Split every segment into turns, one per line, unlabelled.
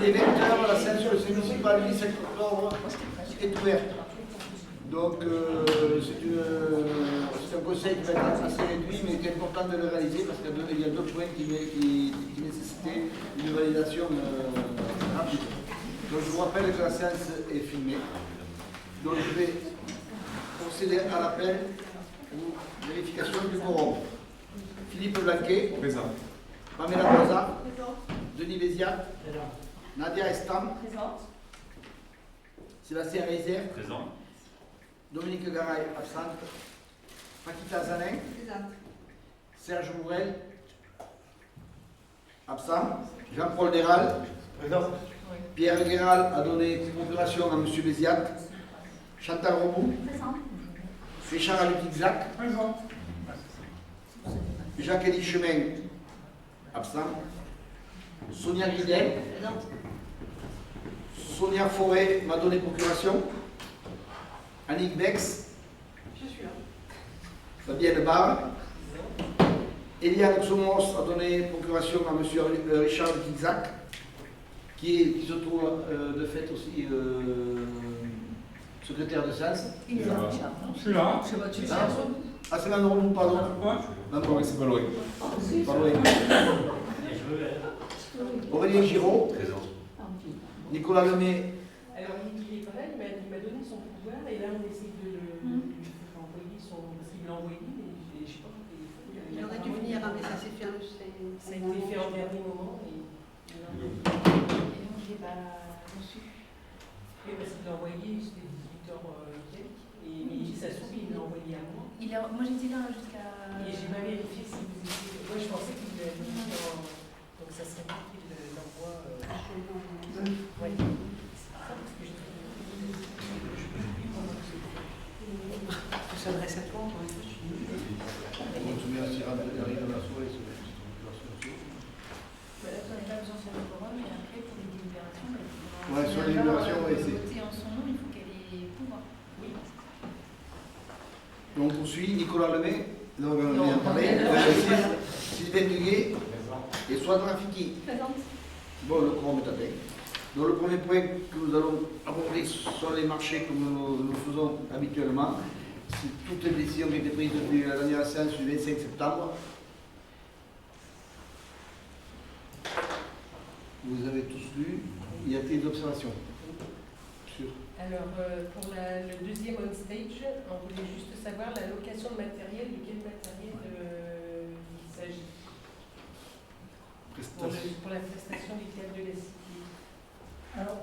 il est 20h, la séance sur le service municipal du 17 octobre est ouverte. Donc c'est un conseil qui va être assez réduit, mais qui est important de le réaliser parce qu'il y a deux points qui nécessitaient une validation rapide. Donc je vous rappelle que la séance est filmée. Donc je vais procéder à l'appel ou vérification du quorum. Philippe Blanquet.
Présent.
Pamela Rosa. Denis Béziat. Nadia Estam.
Présente.
Sébastien Reiser.
Présent.
Dominique Garay, absente. Paquita Zanin.
Présente.
Serge Mourel. Absent. Jean-Paul Déral.
Présent.
Pierre Guéral a donné procuration à M. Béziat. Chantal Roboux.
Présente.
Richard Alutizac.
Présente.
Jacques-Élie Chemin. Absent. Sonia Guidel.
Présente.
Sonia Forêt m'a donné procuration. Annick Bex.
Je suis là.
Fabienne Barre. Eliane Somos a donné procuration à M. Richard Alutizac, qui se trouve de fait aussi secrétaire de séance.
Il est là.
Je suis là.
Je sais pas, tu
Ah, ah, c'est Manon Roux, pardon.
Non, c'est pas loin.
Pas loin. Aurélien Giraud.
Présent.
Nicolas Lemay.
Alors, il est pas là, il m'a donné son pouvoir, et là, on essaie de envoyer son. Parce qu'il l'a envoyé, mais je sais pas.
Il aurait dû venir, mais ça s'est fait.
Ça a été fait en dernier moment, et donc, je l'ai pas reçu. Oui, parce qu'il l'a envoyé, c'était 18h et ça se trouve, il l'a envoyé à moi.
Moi j'étais là jusqu'à.
Et j'ai pas vérifié si vous étiez. Moi, je pensais qu'il l'avait mis dans. Donc, ça serait bien qu'il l'envoie. Ouais.
Ça s'adresse à toi.
On se met à Syrah de la soirée sur les procurations.
On n'a pas besoin de faire le quorum, mais après pour les délibérations,
Ouais, sur les délibérations, ouais, c'est.
voter en son nom, il faut qu'elle ait pouvoir.
Oui.
Donc on poursuit Nicolas Lemay. Non, on
Non,
vient de parler.
non.
Sylvain Duguay et Swadra Fiki.
Présente.
Bon, le quorum est atteint. Donc le premier point que nous allons aborder sont les marchés comme nous faisons habituellement. C'est toutes les décisions qui ont été prises depuis la dernière séance du 25 septembre. Vous avez tous lu. Y a-t-il des observations? Sur.
Alors, pour le deuxième on stage, on voulait juste savoir la location de matériel, de quel matériel il s'agit pour la prestation du théâtre de la Cité.
Alors,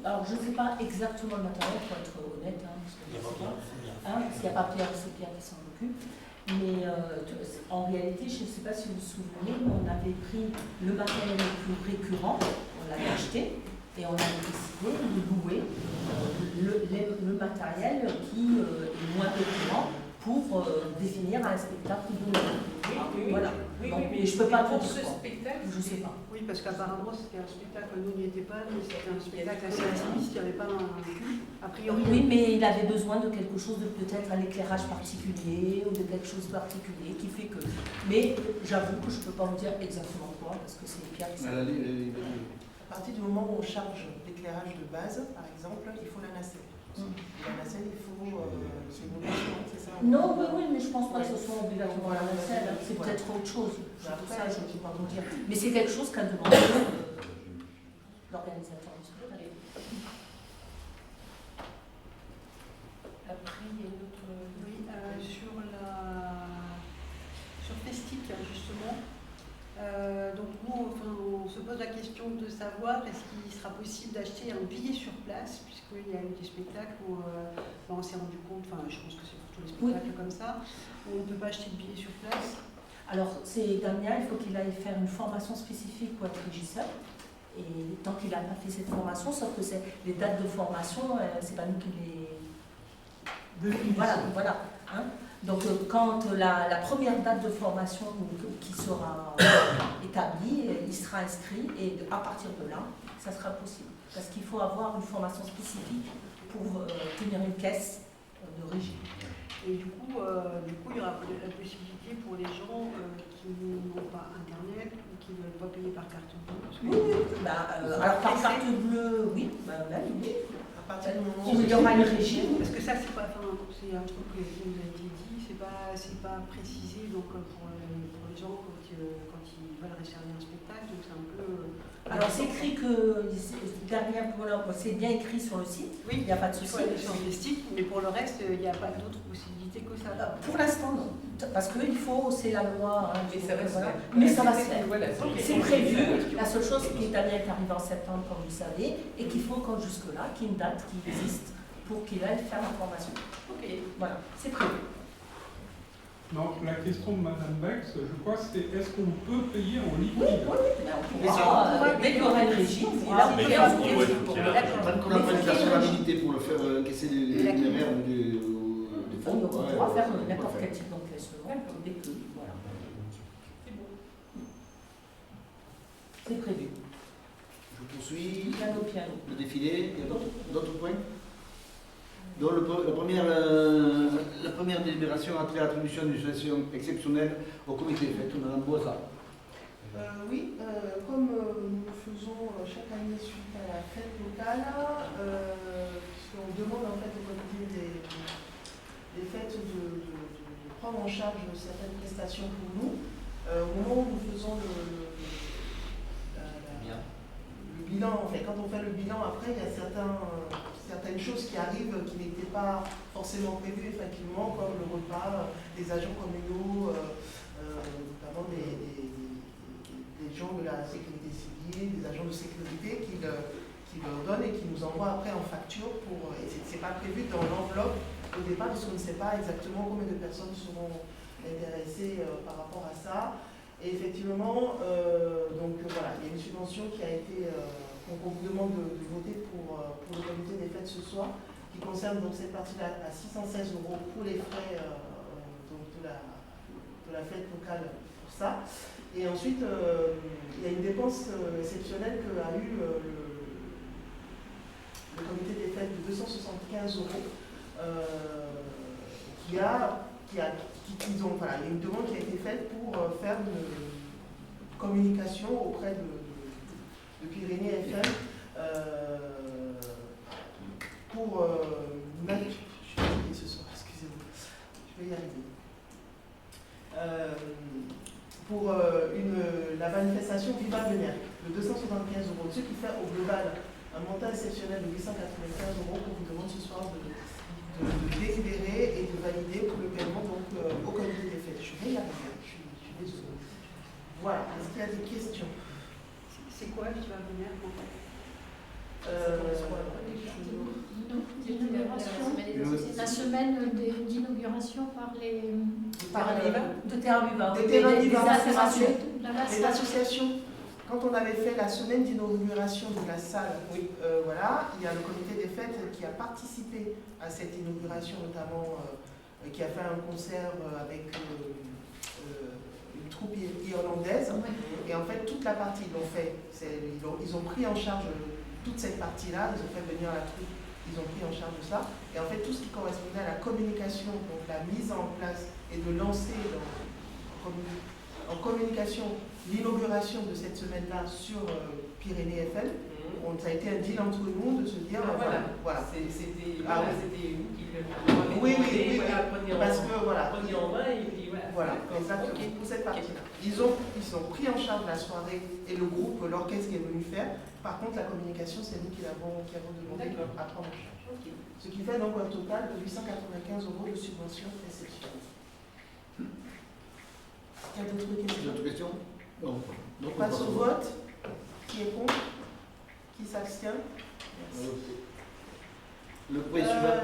alors je ne sais pas exactement le matériel, pour être honnête, parce que je sais pas, parce qu'il n'y a pas Pierre, c'est Pierre qui s'en occupe. Mais en réalité, je ne sais pas si vous vous souvenez, mais on avait pris le matériel le plus récurrent, on l'avait acheté, et on avait décidé de louer le matériel qui est moins récurrent pour définir un spectacle de Voilà.
Oui,
Donc,
mais
je ne peux pas
pour
dire
ce
quoi.
spectacle,
Je ne sais pas.
Oui, parce qu'apparemment c'était un spectacle, nous n'y étions pas, mais c'était un spectacle assez intimiste, il n'y avait pas a priori.
Oui, mais il avait besoin de quelque chose de peut-être un éclairage particulier ou de quelque chose de particulier qui fait que. Mais j'avoue que je ne peux pas vous dire exactement quoi, parce que c'est Pierre qui
À
À partir du moment où on charge l'éclairage de base, par exemple, il faut la nacelle. La nacelle, il faut. C'est une obligation, c'est ça?
Non, oui, mais je ne pense pas que ce soit obligatoirement la nacelle. C'est peut-être autre chose. Pour ça, je ne peux pas vous dire. Mais c'est quelque chose qu'a demandé l'organisateur du spectacle.
après, il y a une autre.
Oui, sur Festic, justement. Donc nous, on se pose la question de savoir est-ce qu'il sera possible d'acheter un billet sur place, puisqu'il y a eu des spectacles où on s'est rendu compte, je pense que c'est pour tous les spectacles comme ça, où on ne peut pas acheter de billets sur place.
Alors, c'est Damien, il faut qu'il aille faire une formation spécifique pour être régisseur. Et tant qu'il n'a pas fait cette formation, sauf que les dates de formation, c'est pas nous qui les. Voilà. Hein. Donc, quand la première date de formation qui sera établie, il sera inscrit et à partir de là, ça sera possible. Parce qu'il faut avoir une formation spécifique pour tenir une caisse de régie.
Et du coup, il y aura la possibilité pour les gens qui n'ont pas Internet ou qu'ils ne veulent pas payer par carte bleue. Parce que-
Oui, alors par carte bleue, oui, même, oui.
À partir du moment
Il y aura une régie.
Parce que ça, c'est pas, enfin, c'est un truc qui nous a été dit, c'est pas précisé donc pour les gens quand ils veulent réserver un spectacle, donc c'est un peu.
Alors c'est écrit que derrière c'est bien écrit sur le site,
Oui,
il n'y a pas de
il
souci.
faut aller sur le site, mais pour le reste, il n'y a pas d'autres possibilités que ça.
Pour l'instant non, parce que il faut, c'est la loi. Hein,
Mais ça va se
voilà.
faire.
Mais ça va se faire.
Voilà,
C'est prévu. La seule chose, c'est que l'Italie est arrivée en septembre, comme vous savez, et qu'il faut quand jusque-là, qu'il y ait une date qui existe pour qu'il aille faire la formation.
Ok.
Voilà, c'est prévu.
Non, la question de Madame Bex, je crois, c'est est-ce qu'on peut payer en liquide?
On pourra, dès qu'il y aura une régie, on pourra
Mais
payer
il
en
faut,
liquide.
ouais, qu'il y ait la-
Tant qu'on n'a pas une personnalité pour le faire encaisser les RER ou des fonds,
On pourra faire n'importe quel type d'encaissement dès que. Voilà. C'est prévu.
Je poursuis.
Piano.
Le défilé, il y a d'autres points? Donc la première délibération a trait à l'attribution d'une situation exceptionnelle au comité des fêtes. Madame Boisa.
Oui, comme nous le faisons chaque année suite à la fête locale, on demande en fait au comité des fêtes de prendre en charge certaines prestations pour nous. Au moment où nous faisons le bilan, en fait, quand on fait le bilan, après, il y a certaines choses qui arrivent qui n'étaient pas forcément prévues, effectivement, comme le repas, des agents communaux, notamment des gens de la sécurité civile, des agents de sécurité qui leur donnent et qui nous envoient après en facture pour. Et c'est pas prévu dans l'enveloppe au départ, parce qu'on ne sait pas exactement combien de personnes seront intéressées par rapport à ça. Et effectivement, donc voilà, il y a une subvention qui a été, qu'on vous demande de voter pour le comité des fêtes ce soir, qui concerne donc cette partie-là à 616 € pour les frais donc de la fête locale pour ça. Et ensuite, il y a une dépense exceptionnelle qu'a eu le comité des fêtes de 275 €, voilà, il y a une demande qui a été faite pour faire une communication auprès de Pyrénées FM pour mettre, je suis fatiguée ce soir, excusez-moi, je vais y arriver. Pour la manifestation Viva Vénère de 275 €, ce qui fait au global un montant exceptionnel de 895 € qu'on vous demande ce soir de délibérer et de valider pour le paiement donc, au comité des fêtes. Je vais y arriver, je suis désolée. Voilà, est-ce qu'il y a des questions?
C'est quoi qui va venir en fait?
La semaine d'inauguration par les
De terrain vivant.
Des terrains vivants,
associations.
les associations. Quand on avait fait la semaine d'inauguration de la salle, voilà, il y a le comité des fêtes qui a participé à cette inauguration, notamment qui a fait un concert avec une troupe irlandaise. Et en fait, toute la partie, ils ont pris en charge toute cette partie-là, ils ont fait venir la troupe, ils ont pris en charge de ça. Et en fait, tout ce qui correspondait à la communication, donc la mise en place et de lancer en communication l'inauguration de cette semaine-là sur Pyrénées FM, ça a été un deal entre nous de se dire, voilà.
C'était
Ah ouais.
vous qui le
Oui,
parce
que voilà.
prenez en main et puis voilà.
Voilà, exactement, pour cette partie-là. Ils ont pris en charge la soirée et le groupe, l'orchestre qui est venu faire. Par contre, la communication, c'est nous qui avons demandé à prendre en charge. Ce qui fait donc un total de 895 € de subvention exceptionnelle. Il y a d'autres questions?
D'autres questions? Non. Donc,
On passe au vote. Qui est contre? Qui s'abstient? Merci.
Le point suivant.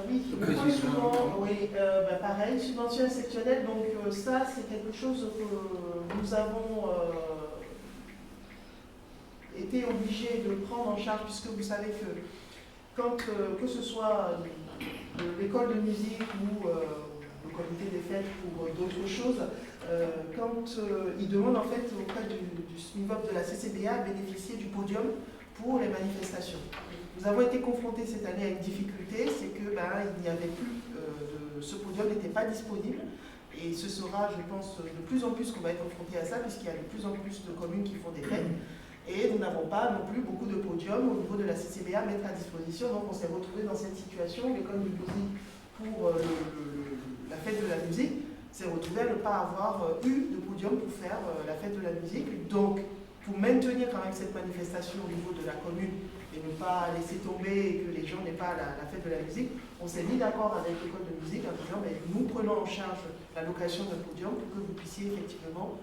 Oui,
Le
le
point
point
suivant.
suivant, oui, pareil, subvention exceptionnelle, donc ça c'est quelque chose que nous avons été obligés de prendre en charge, puisque vous savez que quand, que ce soit l'école de musique ou le comité des fêtes pour d'autres choses, quand ils demandent en fait auprès du SMIVOP de la CCBA à bénéficier du podium pour les manifestations. Nous avons été confrontés cette année à une difficulté, c'est que il n'y avait plus ce podium n'était pas disponible Et ce sera, je pense, de plus en plus qu'on va être confronté à ça, puisqu'il y a de plus en plus de communes qui font des fêtes. Et nous n'avons pas non plus beaucoup de podiums au niveau de la CCBA à mettre à disposition. Donc on s'est retrouvé dans cette situation. L'école de musique pour la fête de la musique s'est retrouvée à ne pas avoir eu de podium pour faire la fête de la musique. Donc pour maintenir quand même cette manifestation au niveau de la commune et ne pas laisser tomber et que les gens n'aient pas la fête de la musique, on s'est mis d'accord avec l'école de musique en disant nous prenons en charge la location d'un podium pour que vous puissiez effectivement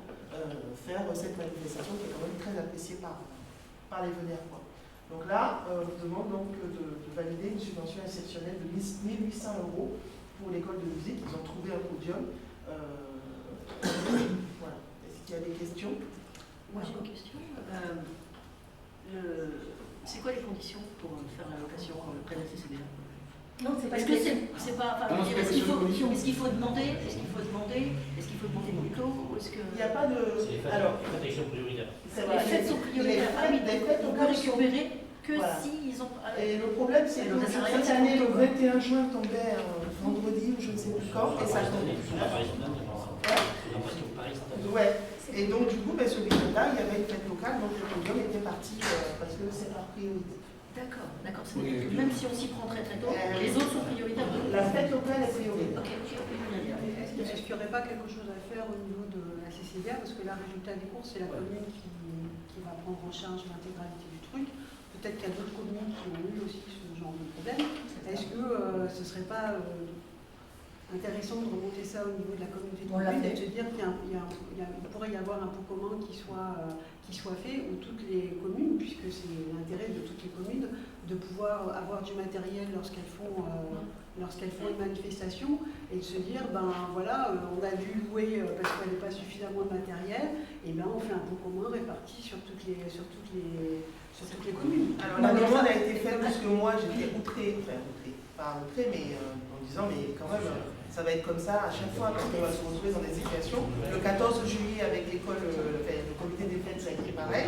faire cette manifestation qui est quand même très appréciée par les Venercois. Donc là, on vous demande donc de valider une subvention exceptionnelle de 1 800 € pour l'école de musique. Ils ont trouvé un podium. Voilà. Est-ce qu'il y a des questions?
Moi j'ai une question. C'est quoi les conditions pour faire la location auprès de la CCBA?
Non, c'est pas.
Est-ce que c'est pas. Enfin, est-ce qu'il faut demander? Est-ce qu'il faut demander plus tôt?
Il n'y a pas de. Alors,
protection prioritaire.
Les fêtes sont prioritaires. Ah oui, on peut récupérer que
voilà.
si ils ont.
Et le problème, c'est que cette année, le 21 juin tombait vendredi ou je ne sais plus quand, et ça tombait. Ouais. Et donc, du coup, ce week-end-là, il y avait une fête locale, donc le podium était parti parce que c'est par priorité.
D'accord. Même si on s'y prend très tôt, les autres sont prioritaires.
La fête locale est prioritaire.
Ok.
Est-ce qu'il n'y aurait pas quelque chose à faire au niveau de la CCBA? Parce que là, résultat des courses, c'est la commune qui va prendre en charge l'intégralité du truc. Peut-être qu'il y a d'autres communes qui ont eu aussi ce genre de problème. Est-ce que ce ne serait pas intéressant de remonter ça au niveau de la communauté de communes et de se dire qu'il pourrait y avoir un pot commun qui soit fait où toutes les communes, puisque c'est l'intérêt de toutes les communes, de pouvoir avoir du matériel lorsqu'elles font une manifestation et de se dire, voilà, on a dû louer parce qu'il n'y avait pas suffisamment de matériel, et on fait un pot commun réparti sur toutes les communes.
Alors la demande a été faite parce que moi j'étais pas outrée, mais en disant, mais quand même, ça va être comme ça à chaque fois, parce qu'on va se retrouver dans des situations. Le 14 juillet avec l'école, le comité des fêtes, ça a été pareil.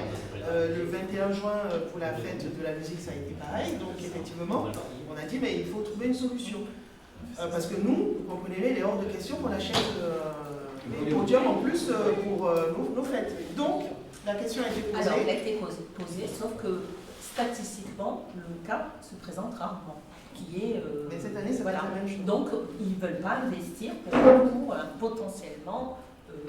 Le 21 juin pour la fête de la musique, ça a été pareil. Donc effectivement, on a dit, mais il faut trouver une solution. Parce que nous, vous comprenez, il est hors de question qu'on achète des podiums en plus pour nos fêtes. Donc, la question a été posée.
Alors, elle a été posée, sauf que statistiquement, le cas se présente rarement.
Mais cette année, c'est
voilà.
pas la même chose.
Donc, ils ne veulent pas investir pour potentiellement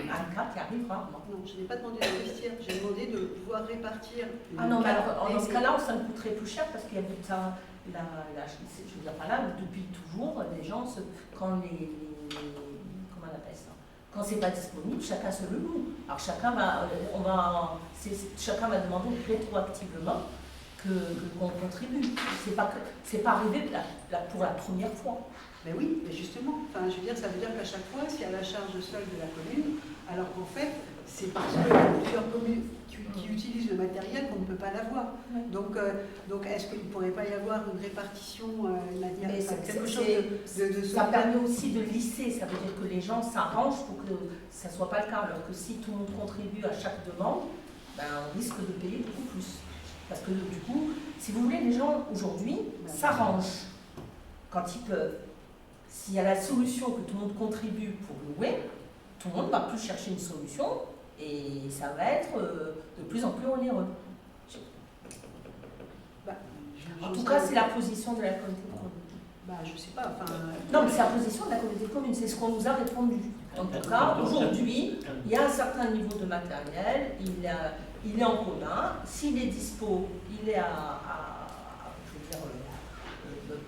un cas qui arrive rarement.
Non, je n'ai pas demandé d'investir, j'ai demandé de pouvoir répartir.
Ah non, mais alors, dans ce cas-là, ça me coûterait plus cher parce qu'il y a tout ça. Je veux dire par là, depuis toujours, les gens, comment on appelle ça? Quand c'est pas disponible, chacun se le loue. Alors chacun va demander rétroactivement qu'on contribue. C'est pas arrivé pour la première fois.
Mais oui, mais justement, je veux dire, ça veut dire qu'à chaque fois, s'il y a la charge seule de la commune, alors qu'en fait, c'est parce qu'il y a plusieurs communes qui utilisent le matériel qu'on ne peut pas l'avoir.
Oui.
Donc est-ce qu'il ne pourrait pas y avoir une répartition, quelque chose de
ça permet aussi de lisser, ça veut dire que les gens s'arrangent pour que ça ne soit pas le cas, alors que si tout le monde contribue à chaque demande, on risque de payer beaucoup plus. Parce que du coup, si vous voulez, les gens aujourd'hui s'arrangent quand ils peuvent. S'il y a la solution que tout le monde contribue pour louer, tout le monde va plus chercher une solution et ça va être de plus en plus onéreux. En tout cas, c'est la position de la communauté de communes.
Je ne sais pas.
Non, mais c'est la position de la communauté de communes, c'est ce qu'on nous a répondu. En tout cas, aujourd'hui, il y a un certain niveau de matériel, il est en commun. S'il est dispo, il est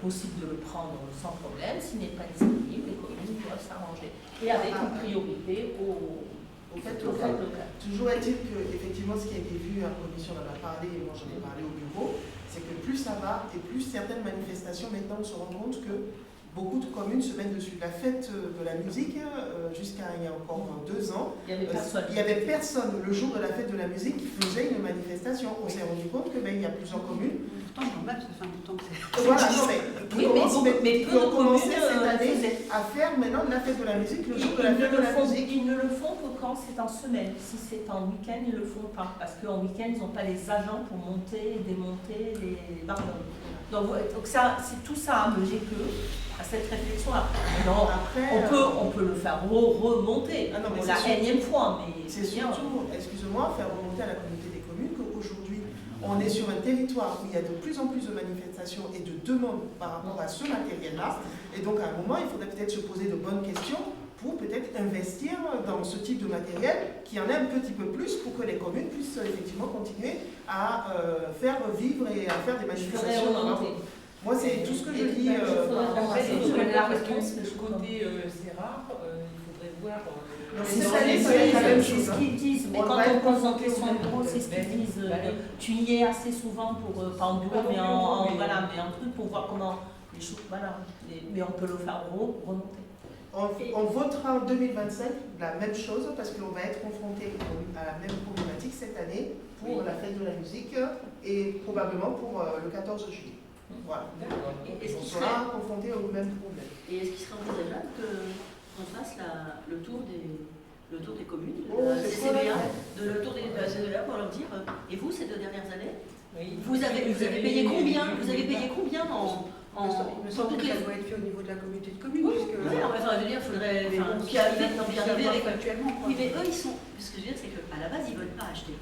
possible de le prendre sans problème. S'il n'est pas disponible, les communes doivent s'arranger. Et avec une priorité au fait local.
Toujours est-il que, effectivement, ce qui a été vu à commission, on en a parlé, et moi j'en ai parlé au bureau, c'est que plus ça va et plus certaines manifestations, maintenant on se rend compte que beaucoup de communes se mettent dessus. La fête de la musique, jusqu'à il y a encore 2 ans, il n'y avait personne le jour de la fête de la musique qui faisait une manifestation. On s'est rendu compte qu'il y a plusieurs communes.
Pourtant, quand même, ça fait un bout de temps que c'est.
Voilà, non, mais
peu de
commencé
communes
cette année à faire maintenant de la fête de la musique le jour de la fête de la musique.
Ils ne le font que quand c'est en semaine. Si c'est en week-end, ils ne le font pas. Parce qu'en week-end, ils n'ont pas les agents pour monter et démonter les barbons. Donc ça, c'est tout ça a mené à cette réflexion-là. Non,
Après,
on peut le faire remonter
Ah non, mais
pour
c'est
la
sûr.
énième fois, mais
c'est surtout, excusez-moi, faire remonter à la communauté des communes qu'aujourd'hui, on est sur un territoire où il y a de plus en plus de manifestations et de demandes par rapport à ce matériel-là. Et donc, à un moment, il faudrait peut-être se poser de bonnes questions pour peut-être investir dans ce type de matériel qui en a un petit peu plus pour que les communes puissent effectivement continuer à faire vivre et à faire des
je ferai
manifestations.
remonter.
Moi, c'est tout ce que je dis.
Je ferai
par rapport à ça.
remonter. La réponse,
Le côté c'est rare, il faudrait voir.
Donc,
C'est
cette
ce
année,
qu'ils
ça va être la même
disent,
chose,
c'est
hein.
ce qu'ils disent, mais
On
quand
va
on
être
pose en
confronté
question
au
le
même
bureau, c'est ce qu'ils
problème.
disent.
Ouais.
Tu y es assez souvent pour, pas en bureau, mais voilà, mais un truc pour voir comment les choses, voilà. Mais on peut le faire remonter.
On votera en 2025 la même chose parce qu'on va être confronté à la même problématique cette année pour la fête de la musique et probablement pour le 14 juillet. Voilà.
Et est-ce
On
qu'il
sera confronté au même problème.
est-ce qu'il serait envisageable qu'on fasse le tour des communes, de
Oh,
la
c'est quoi,
CCBA,
là
de le tour de la CCBA pour leur dire, et vous, ces 2 dernières années,
Oui.
vous avez payé combien? Vous avez payé combien
Il me semble que ça doit être fait au niveau de la communauté de communes.
Oui,
puisque,
oui, enfin, je veux dire, il faudrait.
mais bon,
Puis arriver avec.
actuellement.
Oui, mais eux, ils sont. Ce que je veux dire, c'est qu'à la base, ils ne veulent pas acheter.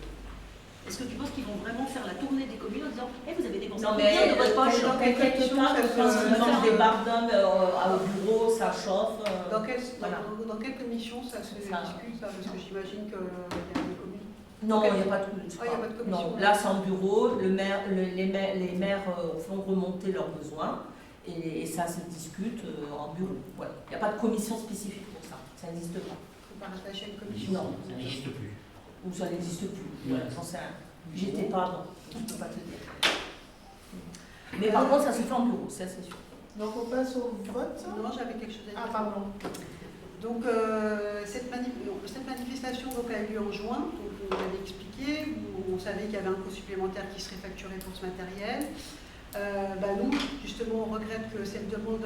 Est-ce que tu penses qu'ils vont vraiment faire la tournée des communes en disant vous avez dépensé
Non,
combien
mais
de votre poche?
dans quelques temps, quand ils vendent des bardums au bureau, ça chauffe.
Dans quelle commission ça se
Ça.
discute ça? Parce que j'imagine qu'il y a des communes.
Non, il n'y a pas de commission.
Ah, il y a pas de commission.
Non, là, c'est en bureau, les maires font remonter leurs besoins et ça se discute en bureau. Voilà. Il n'y a pas de commission spécifique pour ça. Ça n'existe pas.
Il ne faut pas rattacher à une commission.
Non, ça n'existe plus. Ou ça n'existe plus. Voilà, j'en sais rien. J'étais pas avant, je ne peux pas te dire. Mais par contre, ça se fait en bureau, ça c'est sûr.
Donc on passe au vote.
Non, j'avais quelque chose à dire.
Ah, pardon.
Donc, cette manifestation donc, a eu lieu en juin, donc vous l'avez expliqué, on savait qu'il y avait un coût supplémentaire qui serait facturé pour ce matériel. Nous, justement, on regrette que cette demande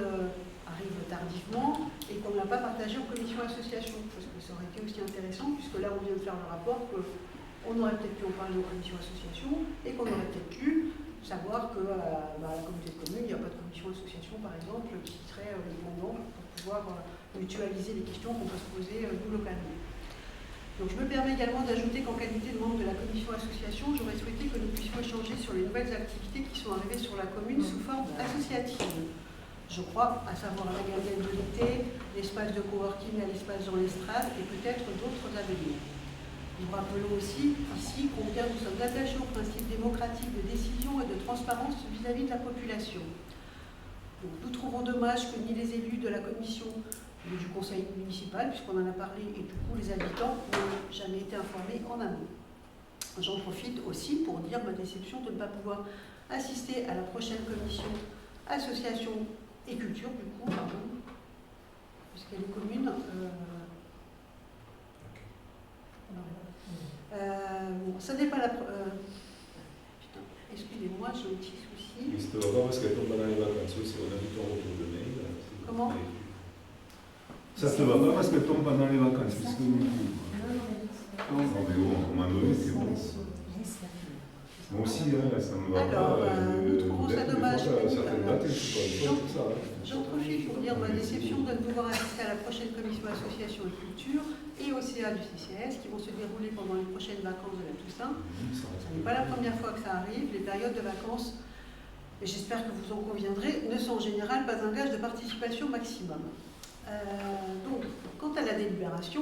arrive tardivement et qu'on ne l'a pas partagée en commission association, parce que ça aurait été aussi intéressant, puisque là, on vient de faire le rapport qu'on aurait peut-être pu en parler en commission association et qu'on aurait peut-être pu savoir que la communauté de communes, il n'y a pas de commission association, par exemple, qui serait indépendante pour pouvoir mutualiser les questions qu'on peut se poser nous localement. Donc je me permets également d'ajouter qu'en qualité de membre de la commission association, j'aurais souhaité que nous puissions échanger sur les nouvelles activités qui sont arrivées sur la commune sous forme associative. Je crois, à savoir la gazette de l'été, l'espace de coworking à l'espace dans l'estrade et peut-être d'autres à venir. Nous rappelons aussi ici combien nous sommes attachés au principe démocratique de décision et de transparence vis-à-vis de la population. Donc, nous trouvons dommage que ni les élus de la commission ni du conseil municipal, puisqu'on en a parlé, et du coup les habitants n'ont jamais été informés en amont. J'en profite aussi pour dire ma déception de ne pas pouvoir assister à la prochaine commission association et culture, du coup, pardon, puisqu'elle est commune. Ça n'est pas la... putain, excusez-moi, j'ai un petit souci.
Mais c'était encore parce qu'elle tombe dans les vacances aussi, on a vu ton retour de mail.
Comment?
Ça te va pas parce qu'elle tombe pendant les vacances, parce que nous... Non, mais bon, on m'a donné, c'est bon. Moi aussi, ça me va
Alors,
pas.
nous trouvons ça dommage.
Certaines dates, je suis pas pour ça.
J'en profite pour dire ma déception de ne pouvoir assister à la prochaine commission association et culture et au CA du CCS qui vont se dérouler pendant les prochaines vacances de la Toussaint. Ce n'est pas la première fois que ça arrive. Les périodes de vacances, et j'espère que vous en conviendrez, ne sont en général pas un gage de participation maximum. Donc, quant à la délibération,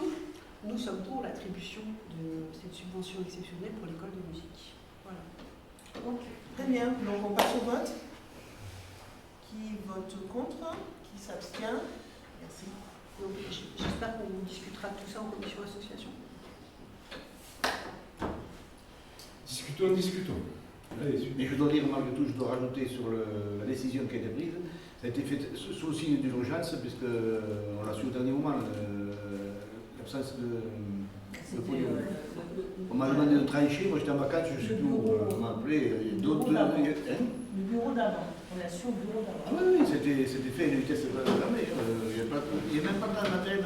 nous sommes pour l'attribution de cette subvention exceptionnelle pour l'école de musique. Voilà.
Très bien, donc on passe au vote. Qui vote contre? Qui s'abstient? Merci.
Donc, j'espère qu'on discutera de tout ça en commission association.
Discutons. Allez,
Mais je dois dire, malgré tout, je dois rajouter sur la décision qui a été prise. Ça a été fait sous le signe d'urgence, puisqu'on l'a su au dernier moment, l'absence de pognon. On m'a demandé de trancher, moi j'étais en vacances, je suis plus où, on m'a appelé, il y a d'autres...
Le bureau d'avant, on l'a su au bureau d'avant.
Ah oui, c'était fait à une vitesse de la mer. Il n'y a même pas de matériel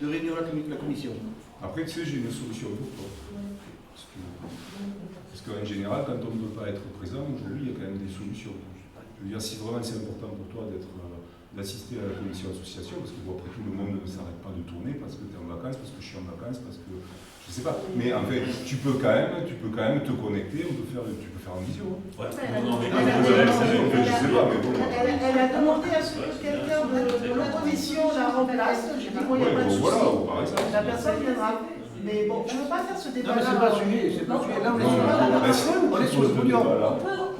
de réunion de la commission.
Après, tu sais, j'ai une solution pour toi. Parce qu'en général, quand on ne peut pas être présent, aujourd'hui, il y a quand même des solutions. Je veux dire, si vraiment c'est important pour toi d'assister à la commission association, parce que bon, après tout le monde ne s'arrête pas de tourner parce que tu es en vacances, parce que je suis en vacances, parce que je sais pas. Mais en fait, tu peux quand même te connecter, tu peux faire en visio.
Ouais, je sais pas, mais bon. Elle a demandé à ce que quelqu'un de la commission la remplace. J'ai dit, bon, il n'y a pas de souci. La personne viendra. Mais bon, je ne veux pas faire ce
Non,
débat.
mais c'est pas suivi, c'est pas suivi. Là, on est sur le podium.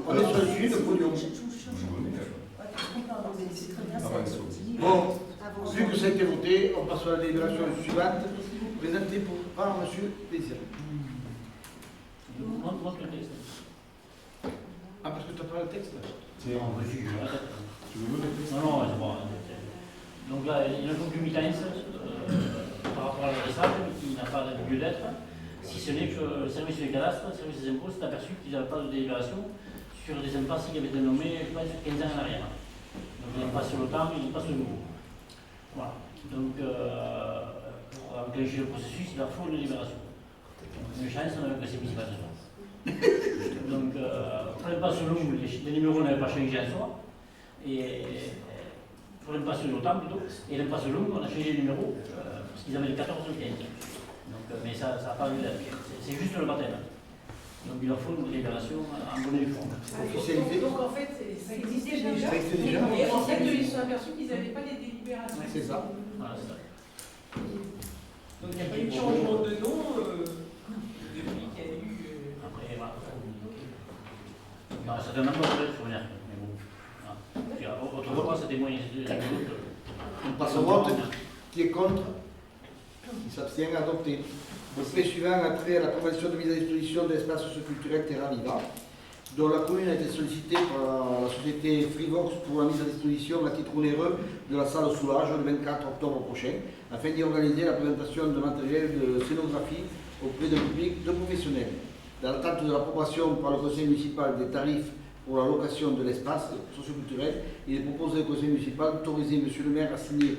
On est sur le suivi, le podium. Bon, vu que ça a été voté, on passe à la délibération suivante, présentée par M. Plaisir. Ah, parce que tu n'as pas le texte là.
Tiens, tu veux le texte?
Non, c'est bon. Donc là, il y a une concomitance par rapport à l'adressage qui n'a pas lieu d'être, si ce n'est que le service du cadastre, le service des impôts s'est aperçu qu'ils n'avaient pas de délibération sur des impasses qui avaient été nommés, je pense, 15 ans en arrière. Donc ils n'ont pas sur le temps, ils n'ont pas sur le nouveau. Voilà. Donc, pour enclencher le processus, il leur faut une délibération. Une chance, on avait que c'est municipal ce soir. Donc, pour l'impasse longue, les numéros n'avaient pas changé en soi. Et pour l'impasse autant plutôt. Et l'impasse longue, on a changé les numéros parce qu'ils avaient les 14 ou 15. Donc, mais ça n'a pas eu d'être. C'est juste le matin. Donc il leur faut une délibération en bonne et due forme.
Officialisé.
Donc en fait, ça existait déjà.
Ça existait déjà.
Et en fait, ils se sont aperçus qu'ils n'avaient pas les délibérations.
C'est ça.
Voilà, c'est ça.
Donc il n'y a pas eu de changement de nom depuis qu'il y a eu.
Après, voilà. Non, c'est un nombre de souvenirs. Mais bon. Voilà. Autrefois, c'était moins.
On passe au vote. Qui est contre? Qui s'abstient? Adopté. Le fait suivant a trait à la convention de mise à disposition de l'espace socioculturel Terra Viva, dont la commune a été sollicitée par la société Freevox pour la mise à disposition à titre onéreux de la salle Soulage le 24 octobre prochain, afin d'y organiser la présentation de matériel de scénographie auprès d'un public de professionnels. Dans l'attente de l'approbation par le conseil municipal des tarifs pour la location de l'espace socioculturel, il est proposé au conseil municipal d'autoriser M. le maire à signer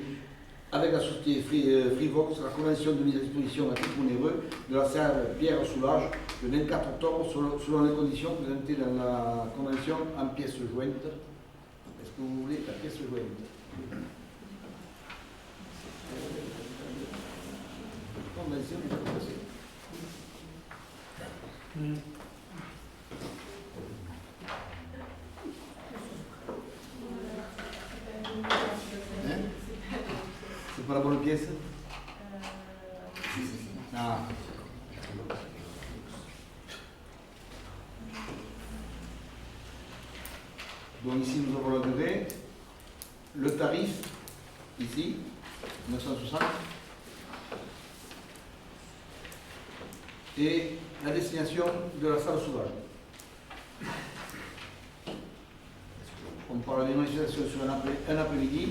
avec la société Freevox la convention de mise à disposition à titre onéreux de la salle Pierre Soulage le 24 octobre selon les conditions présentées dans la convention en pièces jointes. Est-ce que vous voulez la pièce jointe? Convention est passée. C'est pas la bonne pièce? Ah. Donc ici nous avons la durée, le tarif, ici, 960, et la destination de la salle sauvage. On parle d'une manifestation sur un après-midi,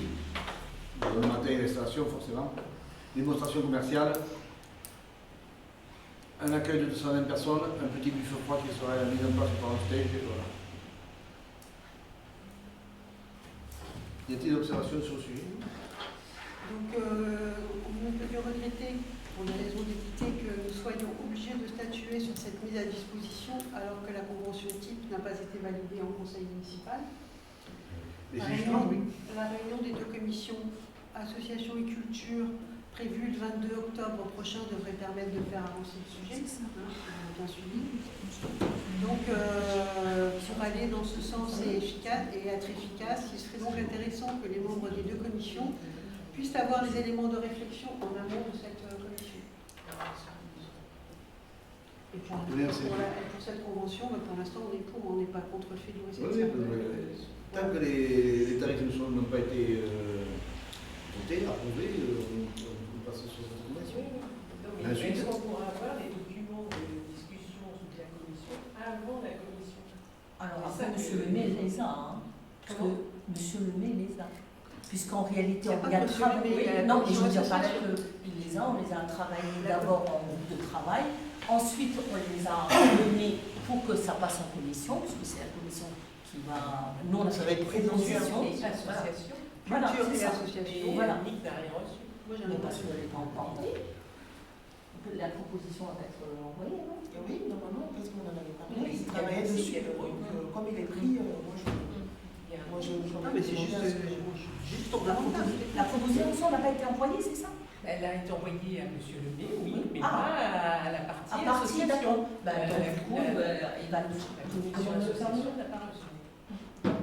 le matin et l'installation forcément, démonstration commerciale, un accueil de 220 personnes, un petit buffet froid qui sera mis en place par un stage, et voilà. Y a-t-il des observations sur le sujet?
Donc, nous pouvions regretter, pour des raisons d'équité, que nous soyons obligés de statuer sur cette mise à disposition alors que la convention type n'a pas été validée en conseil municipal. La réunion des deux commissions, association et culture, prévue le 22 octobre prochain, devrait permettre de faire avancer le sujet. Bien suivi. Donc, pour aller dans ce sens et être efficace, il serait donc intéressant que les membres des deux commissions puissent avoir des éléments de réflexion en amont de cette commission. Et pour cette convention, pour l'instant, on est pour, on n'est pas contre le fait de
tant que les tarifs n'ont pas été votés, approuvés, on passe sur cette convention.
Est-ce qu'on pourra avoir les documents de discussion sous la commission avant la commission?
Alors après, M. Lemay les a, hein, parce que M. Lemay les a. Puisqu'en réalité, on vient travailler. Non, mais je veux dire par là qu'il les a, on les a travaillés d'abord en groupe de travail, ensuite on les a donnés pour que ça passe en commission, parce que c'est la commission qui va. Nous, on a fait des propositions.
Voilà,
c'est ça.
Voilà. Moi,
j'en ai pas sûr, elle n'est pas encore envoyée. La proposition va être envoyée, non?
Oui, normalement, parce qu'on en avait parlé. Il travaillait dessus. Comme il est pris, moi je.
Non, mais c'est juste pour
La proposition n'a pas été envoyée, c'est ça?
Elle a été envoyée à Monsieur Lemay, oui, mais
Ah.
pas à la partie
À partir
association.
d'accord. Bah, donc, du coup, il va
La commission association n'a pas reçu.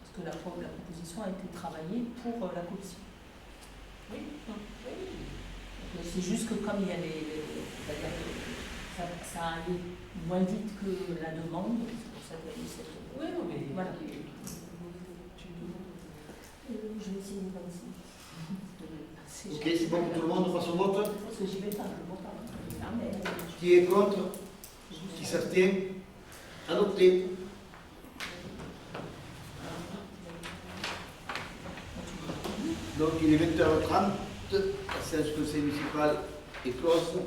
Parce que la proposition a été travaillée pour la commission.
Oui.
Donc, c'est juste que comme il y a c'est-à-dire que ça allait moins vite que la demande, c'est pour ça qu'il y a eu cette...
Oui, non, mais
Voilà. Je vais essayer de passer.
Ok, c'est bon pour tout le monde, on passe au vote.
Parce que j'y vais pas, je ne vois pas. Ah, mais...
Qui est contre? Qui s'abstient? Adopté. Donc il est 20h30, la séance du conseil municipal est close.